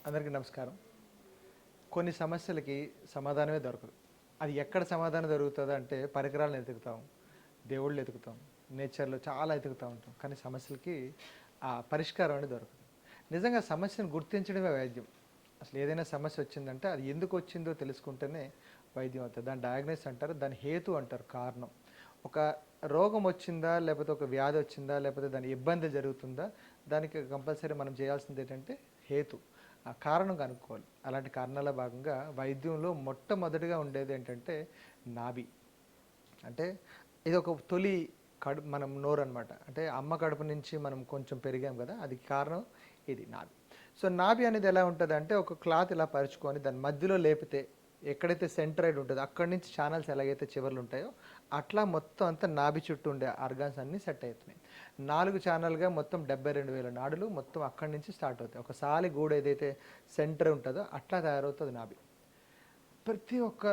అందరికీ నమస్కారం. కొన్ని సమస్యలకి సమాధానమే దొరకదు. అది ఎక్కడ సమాధానం దొరుకుతది అంటే పరికరాలను ఎతుకుతాం, దేవుళ్ళు ఎతుకుతాం, నేచర్‌లో చాలా ఎతుకుతా ఉంటాం. కానీ సమస్యలకి ఆ పరిష్కారం అనేది దొరకదు. నిజంగా సమస్యను గుర్తించడమే వైద్యం. అసలు ఏదైనా సమస్య వచ్చిందంటే అది ఎందుకు వచ్చిందో తెలుసుకుంటేనే వైద్యం అవుతుంది. దాన్ని డయాగ్నోసిస్ అంటారు. దాన్ని హేతు అంటారు, కారణం. ఒక రోగం వచ్చిందా, లేకపోతే ఒక వ్యాధి వచ్చిందా, లేకపోతే దాని ఇబ్బంది జరుగుతుందా, దానికి కంపల్సరీ మనం చేయాల్సింది ఏంటంటే హేతు. ఆ కారణం కనుక్కోవాలి. అలాంటి కారణాల భాగంగా వైద్యంలో మొట్టమొదటిగా ఉండేది ఏంటంటే నాభి. అంటే ఇది ఒక తొలి మనం నోరు అనమాట. అంటే అమ్మ కడుపు నుంచి మనం కొంచెం పెరిగాం కదా, అది కారణం ఇది నాభి. సో నాభి అనేది ఎలా ఉంటుంది అంటే ఒక క్లాత్ ఇలా పరుచుకొని దాని మధ్యలో లేపితే ఎక్కడైతే సెంట్రాయిడ్ ఉంటుందో అక్కడి నుంచి ఛానల్స్ ఎలాగైతే చివర్లు ఉంటాయో అట్లా మొత్తం అంతా నాభి చుట్టూ ఉండే ఆర్గాన్స్ అన్నీ సెట్ అవుతున్నాయి. 4 ఛానల్గా మొత్తం 72,000 నాడులు మొత్తం అక్కడి నుంచి స్టార్ట్ అవుతాయి. ఒక సాలి గూడు ఏదైతే సెంటర్ ఉంటుందో అట్లా తయారవుతుంది నాభి. ప్రతి ఒక్క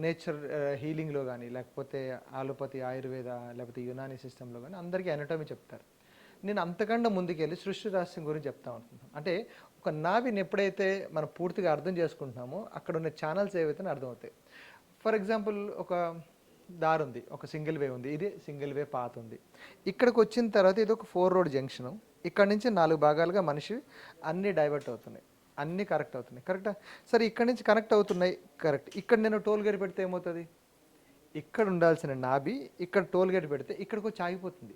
నేచర్ హీలింగ్లో కానీ, లేకపోతే ఆలోపతి, ఆయుర్వేద, లేకపోతే యునాని సిస్టంలో కానీ అందరికీ ఎనటమీ చెప్తారు. నేను అంతకన్నా ముందుకెళ్ళి సృష్టి రహస్యం గురించి చెప్తా అనుకుంటున్నాను. అంటే ఒక నాభిని ఎప్పుడైతే మనం పూర్తిగా అర్థం చేసుకుంటున్నామో అక్కడ ఉన్న ఛానల్స్ ఏవైతే అర్థమవుతాయి. ఫర్ ఎగ్జాంపుల్ ఒక దారి ఉంది, ఒక సింగిల్ వే ఉంది, ఇది సింగిల్ వే పాత్ ఉంది. ఇక్కడికి వచ్చిన తర్వాత ఇది ఒక 4 రోడ్ జంక్షను. ఇక్కడ నుంచి 4 భాగాలుగా మనిషి అన్నీ డైవర్ట్ అవుతున్నాయి, అన్నీ కరెక్ట్ అవుతున్నాయి. కరెక్టా? సరే, ఇక్కడ నుంచి కనెక్ట్ అవుతున్నాయి, కరెక్ట్. ఇక్కడ నేను టోల్ గేట్ పెడితే ఏమవుతుంది? ఇక్కడ ఉండాల్సిన నాభి ఇక్కడ టోల్ గేట్ పెడితే ఇక్కడికి వచ్చి ఆగిపోతుంది.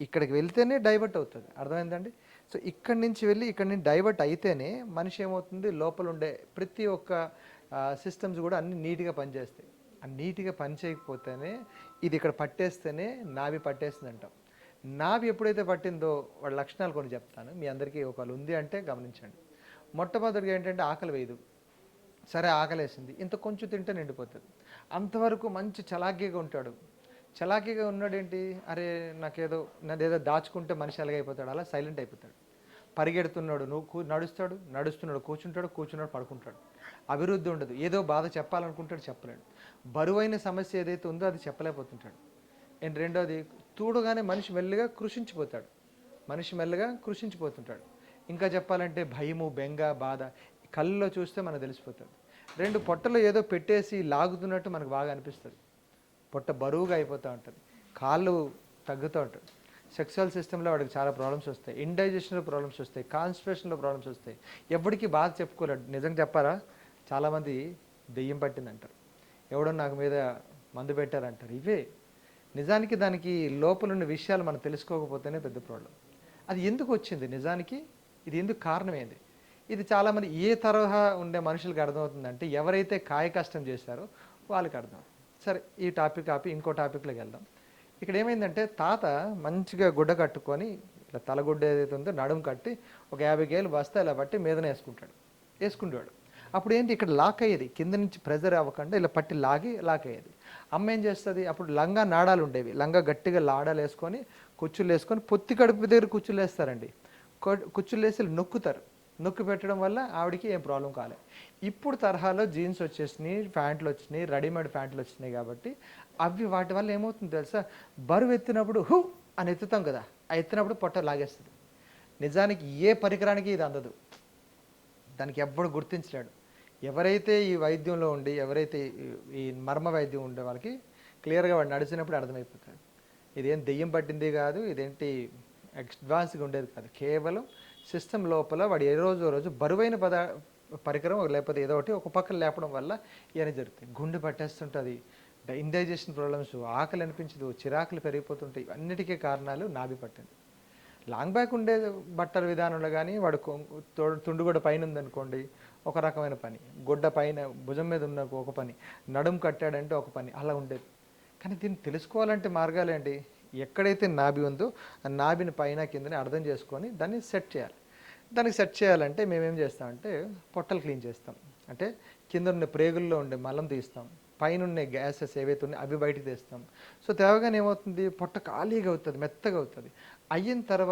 ఇక్కడికి వెళ్తేనే డైవర్ట్ అవుతుంది. అర్థమైందండి? సో ఇక్కడి నుంచి వెళ్ళి ఇక్కడి నుంచి డైవర్ట్ అయితేనే మనిషి ఏమవుతుంది, లోపల ఉండే ప్రతి ఒక్క సిస్టమ్స్ కూడా అన్ని నీట్గా పనిచేస్తాయి. నీట్గా పని చేయకపోతేనే ఇది ఇక్కడ పట్టేస్తేనే నాభి పట్టేస్తుంది అంటాం. నాభి ఎప్పుడైతే పట్టిందో వాళ్ళ లక్షణాలు కొన్ని చెప్తాను, మీ అందరికీ ఒకళ్ళు ఉంది అంటే గమనించండి. మొట్టమొదటిగా ఏంటంటే ఆకలి వేయదు. సరే, ఆకలేసింది, ఇంత కొంచెం తింటే నిండిపోతుంది. అంతవరకు మంచి చలాకీగా ఉంటాడు. చలాకీగా ఉన్నాడేంటి, అరే నాకేదో నాదేదో దాచుకుంటే మనిషి ఎలాగైపోతాడు, అలా సైలెంట్ అయిపోతాడు. పరిగెడుతున్నాడు, నడుస్తాడు, నడుస్తున్నాడు, కూర్చుంటాడు, కూర్చున్నాడు, పడుకుంటాడు. అభివృద్ధి ఉండదు. ఏదో బాధ చెప్పాలనుకుంటాడు, చెప్పలేడు. బరువైన సమస్య ఏదైతే ఉందో అది చెప్పలేకపోతుంటాడు. అండ్ రెండోది, చూడగానే మనిషి మెల్లగా కృషించిపోతాడు. మనిషి మెల్లగా కృషించిపోతుంటాడు. ఇంకా చెప్పాలంటే భయము, బెంగ, బాధ కళ్ళలో చూస్తే మనకు తెలిసిపోతుంది. రెండు, పొట్టలో ఏదో పెట్టేసి లాగుతున్నట్టు మనకు బాగా అనిపిస్తుంది. పొట్ట బరువుగా అయిపోతూ ఉంటుంది, కాళ్ళు తగ్గుతూ ఉంటుంది. సెక్సువల్ సిస్టంలో వాడికి చాలా ప్రాబ్లమ్స్ వస్తాయి, ఇండైజెషన్లో ప్రాబ్లమ్స్ వస్తాయి, కాన్స్టిపేషన్లో ప్రాబ్లమ్స్ వస్తాయి. ఎవరికి బాధ చెప్పుకోలేడు. నిజంగా చెప్పారా, చాలామంది దెయ్యం పట్టిందంటారు, ఎవడో నాకు మీద మందు పెట్టారంటారు. ఇవే నిజానికి దానికి లోపలున్న విషయాలు మనం తెలుసుకోకపోతేనే పెద్ద ప్రాబ్లం. అది ఎందుకు వచ్చింది నిజానికి, ఇది ఎందుకు కారణమైంది, ఇది చాలామంది ఏ తరహా ఉండే మనుషులకు అర్థమవుతుందంటే ఎవరైతే కాయ కష్టం చేశారో వాళ్ళకి అర్థం. సరే, ఈ టాపిక్ ఆపి ఇంకో టాపిక్లోకి వెళ్దాం. ఇక్కడ ఏమైందంటే తాత మంచిగా గుడ్డ కట్టుకొని ఇట్లా తలగుడ్డ ఏదైతే ఉందో నడుము కట్టి ఒక 50 కేలు బస్తా ఇలా పట్టి మీదనే వేసుకుంటాడు. అప్పుడు ఏంటి, ఇక్కడ లాక్ అయ్యేది, కింద నుంచి ప్రెజర్ అవ్వకుండా ఇలా పట్టి లాక్ అయ్యేది. అమ్మ ఏం చేస్తుంది, అప్పుడు లంగా నాడాలు ఉండేవి, లంగా గట్టిగా లాడాలు వేసుకొని కుచ్చులు వేసుకొని పొత్తి కడుపు దగ్గర కుచ్చులు వేస్తారండి. కుచ్చులు వేసి నొక్కి పెట్టడం వల్ల ఆవిడికి ఏం ప్రాబ్లం కాలేదు. ఇప్పుడు తరహాలో జీన్స్ వచ్చేసినాయి, ప్యాంట్లు వచ్చినాయి, రెడీమేడ్ ప్యాంట్లు వచ్చినాయి. కాబట్టి అవి వాటి వల్ల ఏమవుతుంది తెలుసా, బరువు ఎత్తినప్పుడు హూ అని ఎత్తుతాం కదా, ఆ ఎత్తినప్పుడు పొట్ట లాగేస్తుంది. నిజానికి ఏ పరికరానికి ఇది అందదు, దానికి ఎవ్వడు గుర్తించలేడు. ఎవరైతే ఈ వైద్యంలో ఉండి, ఎవరైతే ఈ మర్మ వైద్యం ఉండే వాళ్ళకి క్లియర్గా వాడు నడిచినప్పుడు అర్థమైపోతుంది. ఇదేం దెయ్యం పట్టింది కాదు, ఇదేంటి అడ్వాన్స్గా ఉండేది కాదు. కేవలం సిస్టమ్ లోపల వాడు ఏ రోజు బరువైన పరికరం లేకపోతే ఏదో ఒకటి ఒక పక్కన లేపడం వల్ల ఇవన్నీ జరుగుతాయి. గుండె పట్టేస్తుంటుంది, ఇండైజెషన్ ప్రాబ్లమ్స్, ఆకలి అనిపించదు, చిరాకులు పెరిగిపోతుంటాయి. ఇవన్నిటికీ కారణాలు నాభి పట్టింది. లాంగ్ బ్యాక్ ఉండే బట్టల విధానంలో కానీ వాడు తుండుగొడ్డ పైన ఉందనుకోండి ఒక రకమైన పని, గుడ్డ పైన భుజం మీద ఉన్న ఒక పని, నడుము కట్టాడంటే ఒక పని, అలా ఉండేది. కానీ దీన్ని తెలుసుకోవాలంటే మార్గాలు ఏంటి, ఎక్కడైతే నాభి ఉందో ఆ నాభిని పైన కిందని అర్థం చేసుకొని దాన్ని సెట్ చేయాలి. దానికి సెట్ చేయాలంటే మేమేం చేస్తామంటే పొట్టలు క్లీన్ చేస్తాం. అంటే కింద ఉన్న ప్రేగుల్లో ఉండే మలం తీస్తాం, పైన ఉన్న గ్యాసెస్ ఏవైతే ఉన్నాయో అవి బయటకు తీస్తాం. సో తేవగానే ఏమవుతుంది, పొట్ట ఖాళీగా అవుతుంది, మెత్తగా అవుతుంది. అయిన తర్వాత